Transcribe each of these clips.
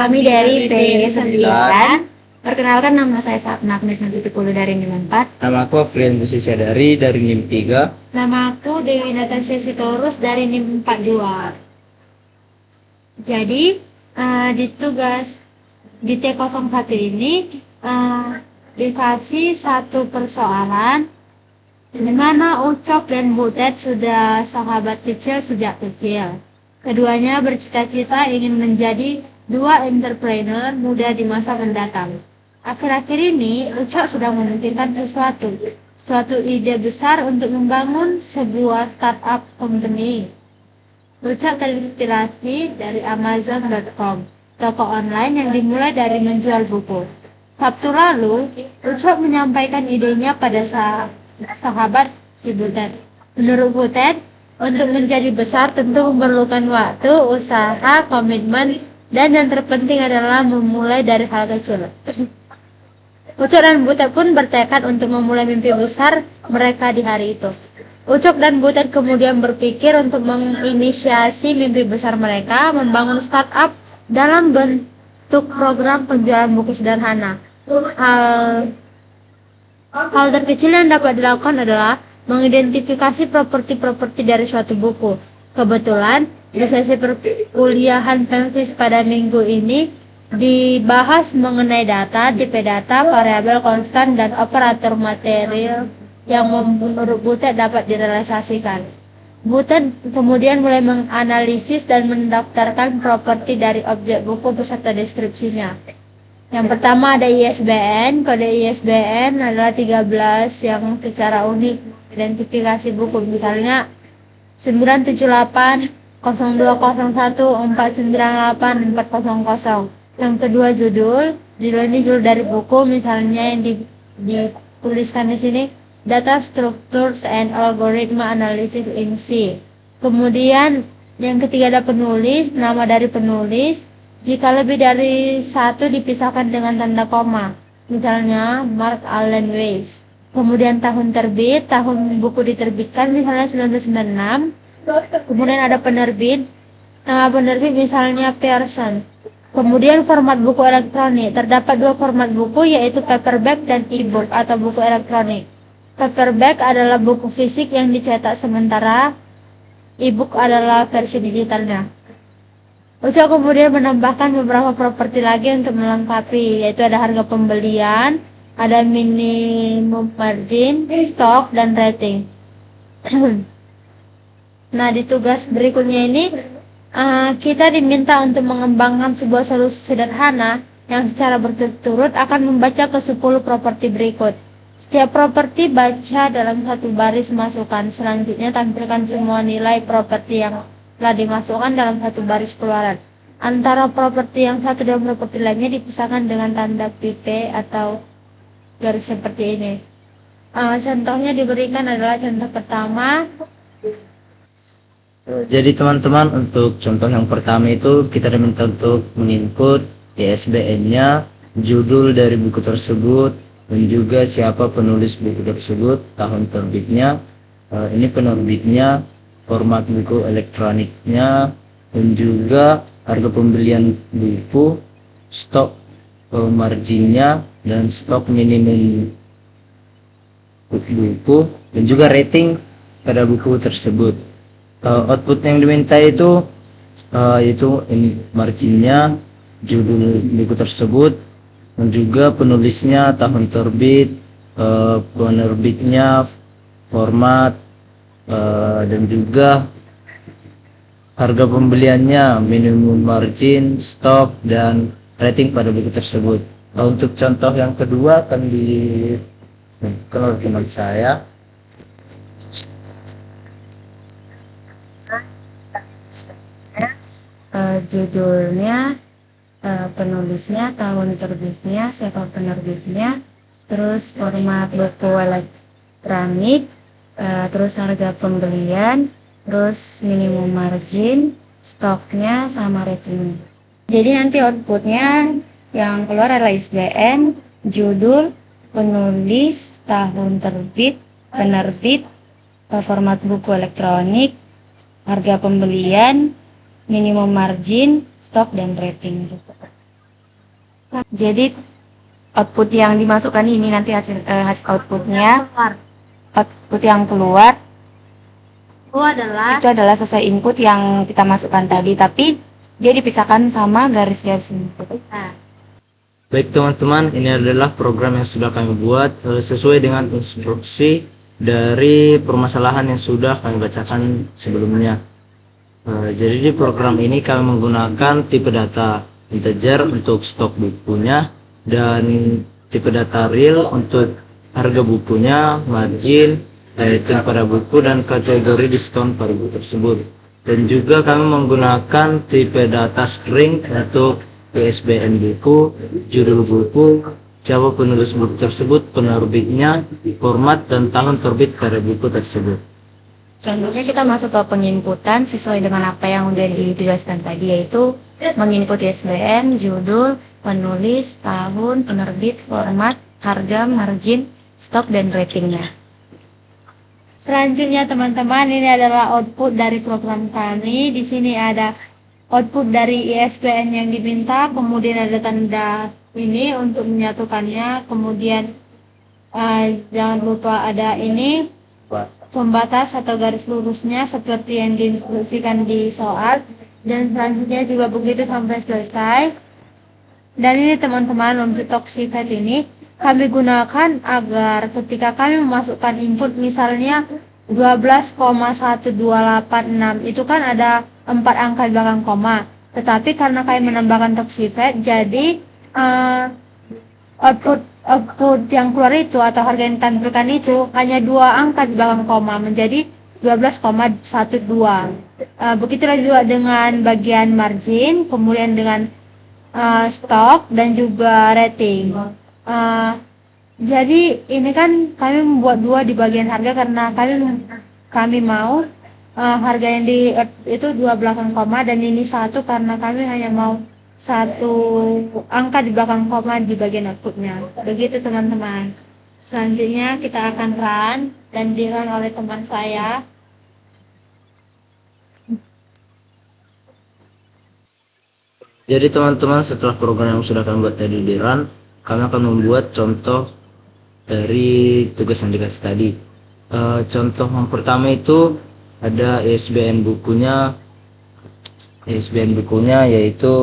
Kami dari P9. Perkenalkan, nama saya Sapna Agnes Nantipulu dari NIM 4. Nama aku Afrian Busisya dari NIM 3. Nama aku Dewi Natasha Sitorus dari NIM 42. Jadi di tugas di T01 ini dikasih satu persoalan di mana Ucok dan Butet sudah sahabat kecil sejak kecil. Keduanya bercita-cita ingin menjadi dua entrepreneur muda di masa mendatang. Akhir-akhir ini, Ucok sedang memikirkan suatu ide besar untuk membangun sebuah startup company. Ucok terinspirasi dari Amazon.com, toko online yang dimulai dari menjual buku. Sabtu lalu, Ucok menyampaikan idenya pada sahabat si Butet. Menurut Butet, untuk menjadi besar tentu memerlukan waktu, usaha, komitmen, dan yang terpenting adalah memulai dari hal kecil. Ucok dan Butet pun bertekad untuk memulai mimpi besar mereka di hari itu. Ucok dan Butet kemudian berpikir untuk menginisiasi mimpi besar mereka, membangun startup dalam bentuk program penjualan buku sederhana. Hal terkecil yang dapat dilakukan adalah mengidentifikasi properti-properti dari suatu buku. Kebetulan, di sesi perkuliahan Pemfis pada minggu ini dibahas mengenai data, tipe data, variabel konstan, dan operator material yang menurut Butet dapat direalisasikan. Butet kemudian mulai menganalisis dan mendaftarkan properti dari objek buku beserta deskripsinya. Yang pertama ada ISBN. Kode ISBN adalah 13 yang secara unik identifikasi buku, misalnya 978 0201 498 400. Yang kedua judul ini judul dari buku, misalnya yang dituliskan di sini Data Structures and Algorithm Analysis in C. Kemudian yang ketiga ada penulis, nama dari penulis. Jika lebih dari satu dipisahkan dengan tanda koma, misalnya Mark Allen Weiss. Kemudian tahun terbit, tahun buku diterbitkan misalnya 1996. Kemudian ada penerbit, nama penerbit misalnya Pearson. Kemudian format buku elektronik, terdapat dua format buku yaitu paperback dan e-book atau buku elektronik. Paperback adalah buku fisik yang dicetak, sementara e-book adalah versi digitalnya. Ucok kemudian menambahkan beberapa properti lagi untuk melengkapi, yaitu ada harga pembelian, ada minimum margin, stok, dan rating. Nah, di tugas berikutnya ini kita diminta untuk mengembangkan sebuah solusi sederhana yang secara berturut-turut akan membaca ke 10 properti berikut. Setiap properti baca dalam satu baris masukan. Selanjutnya tampilkan semua nilai properti yang telah dimasukkan dalam satu baris keluaran. Antara properti yang satu dan properti lainnya dipisahkan dengan tanda pipe atau garis seperti ini. Contohnya diberikan adalah contoh pertama. Jadi teman-teman, untuk contoh yang pertama itu kita diminta untuk menginput ISBN-nya, judul dari buku tersebut, dan juga siapa penulis buku tersebut, tahun terbitnya, ini penerbitnya, format buku elektroniknya, dan juga harga pembelian buku, stok marginnya, dan stok minimum buku, dan juga rating pada buku tersebut. Output yang diminta itu yaitu ini marginnya, judul buku tersebut, dan juga penulisnya, tahun terbit, penerbitnya, format, dan juga harga pembeliannya, minimum margin, stok, dan rating pada buku tersebut. Untuk contoh yang kedua akan dikenal oleh teman saya. Judulnya, penulisnya, tahun terbitnya, siapa penerbitnya, terus format buku elektronik, terus harga pembelian, terus minimum margin, stoknya, sama rating. Jadi nanti outputnya yang keluar adalah ISBN, judul, penulis, tahun terbit, penerbit, format buku elektronik, harga pembelian, minimum margin, stok, dan rating. Jadi output yang dimasukkan ini nanti hasil outputnya, output yang keluar itu adalah sesuai input yang kita masukkan tadi, tapi dia dipisahkan sama garis-garis input. Baik teman-teman, ini adalah program yang sudah kami buat sesuai dengan instruksi dari permasalahan yang sudah kami bacakan sebelumnya. Jadi di program ini kami menggunakan tipe data integer untuk stok bukunya dan tipe data real untuk harga bukunya, margin, yaitu pada buku, dan kategori diskon pada buku tersebut. Dan juga kami menggunakan tipe data string untuk ISBN buku, judul buku, siapa penulis buku tersebut, penerbitnya, format dan tahun terbit pada buku tersebut. Selanjutnya kita masuk ke penginputan sesuai dengan apa yang udah dijelaskan tadi, yaitu menginput ISBN, judul, penulis, tahun, penerbit, format, harga, margin, stok, dan ratingnya. Selanjutnya teman-teman, ini adalah output dari program kami. Di sini ada output dari ISBN yang diminta, kemudian ada tanda ini untuk menyatukannya, kemudian jangan lupa ada ini pembatas atau garis lurusnya seperti yang diinstruksikan di soal, dan selanjutnya juga begitu sampai selesai. Dan ini teman-teman, untuk Toxifed ini kami gunakan agar ketika kami memasukkan input misalnya 12,1286 itu kan ada 4 angka di belakang koma, tetapi karena kami menambahkan Toxifed, jadi output yang keluar itu atau harga yang ditampilkan itu hanya 2 angka di belakang koma, menjadi 12,12. Begitulah juga dengan bagian margin, kemudian dengan stok dan juga rating. Jadi ini kan kami membuat 2 di bagian harga karena kami mau harga yang di itu 2 belakang koma, dan ini 1 karena kami hanya mau 1 angka di belakang koma di bagian outputnya. Begitu teman-teman. Selanjutnya kita akan run, dan di run oleh teman saya. Jadi teman-teman, setelah program yang sudah kami buat tadi di run, kami akan membuat contoh dari tugas yang dikasih tadi. Contoh yang pertama itu ada ISBN bukunya yaitu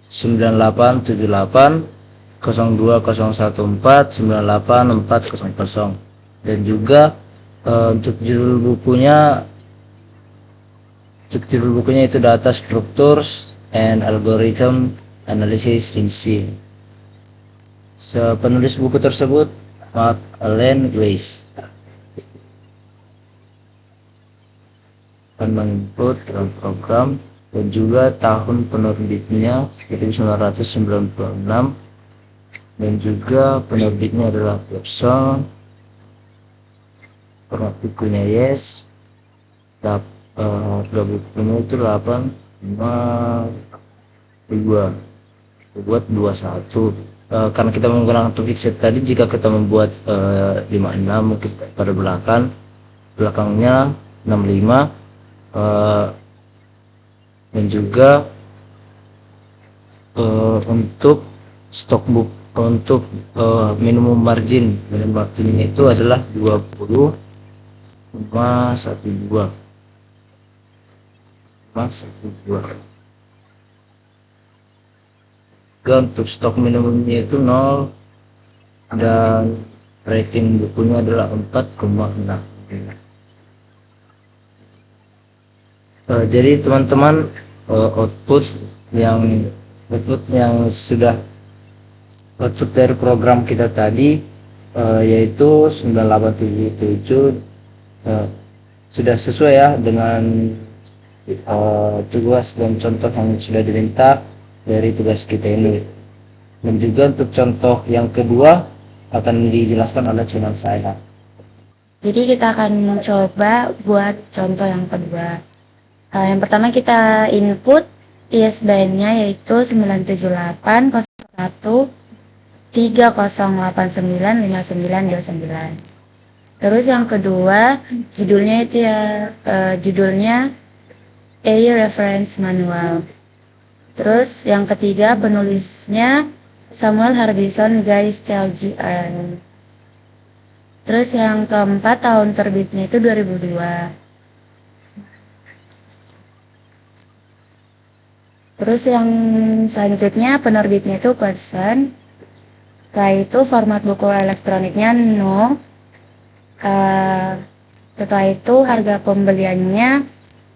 9878 02014 98400, dan juga untuk judul bukunya itu data structures and algorithm analysis in C. Penulis buku tersebut Mark Allen Weiss. Akan menginput dalam program, dan juga tahun penerbitnya 1996, dan juga penerbitnya adalah Pearson, format bukunya Yes, harga bukunya itu 852 buat 21. Karena kita menggunakan topik set tadi, jika kita membuat 56 mungkin pada belakangnya 65, dan juga untuk stok book untuk minimum marginnya itu adalah 20,12. Untuk stok minimumnya itu 0, dan rating bukunya adalah 4,6. Jadi teman-teman, output dari program kita tadi yaitu 9877 sudah sesuai ya dengan tugas dan contoh yang sudah diminta dari tugas kita ini. Dan juga untuk contoh yang kedua akan dijelaskan oleh teman saya. Jadi kita akan coba buat contoh yang kedua. Yang pertama kita input ISBN-nya yaitu 97801 30895929. Terus yang kedua judulnya itu judulnya A Reference Manual. Terus yang ketiga penulisnya Samuel Harbison Guys Jr. Terus yang keempat tahun terbitnya itu 2002. Terus yang selanjutnya penerbitnya itu Person. Setelah itu format buku elektroniknya No. Setelah itu harga pembeliannya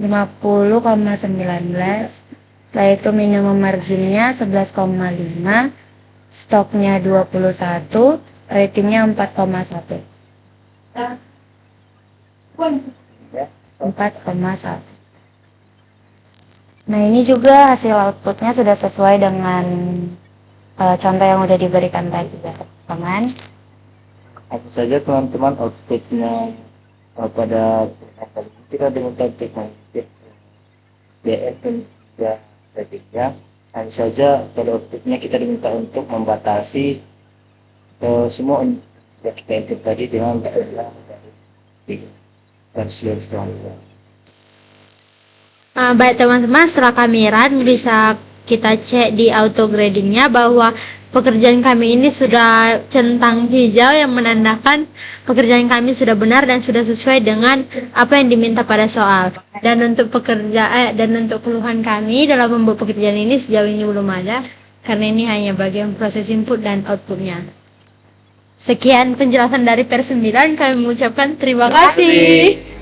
50,19. Setelah itu minimum marginnya 11,5. Stoknya 21. Ratingnya 4,1. 4,1. Nah, ini juga hasil outputnya sudah sesuai dengan contoh yang udah diberikan tadi ya, teman-teman. Apa saja teman-teman outputnya pada kita dengan teknik BN ya ratingnya. Hanya saja pada outputnya kita diminta untuk membatasi semua yang kita input tadi dengan garis-garis teman-teman. Baik teman-teman, setelah kami run bisa kita cek di auto gradingnya bahwa pekerjaan kami ini sudah centang hijau yang menandakan pekerjaan kami sudah benar dan sudah sesuai dengan apa yang diminta pada soal. Dan untuk keluhan kami dalam membuat pekerjaan ini sejauh ini belum ada, karena ini hanya bagian proses input dan outputnya. Sekian penjelasan dari Per 9, kami mengucapkan terima kasih.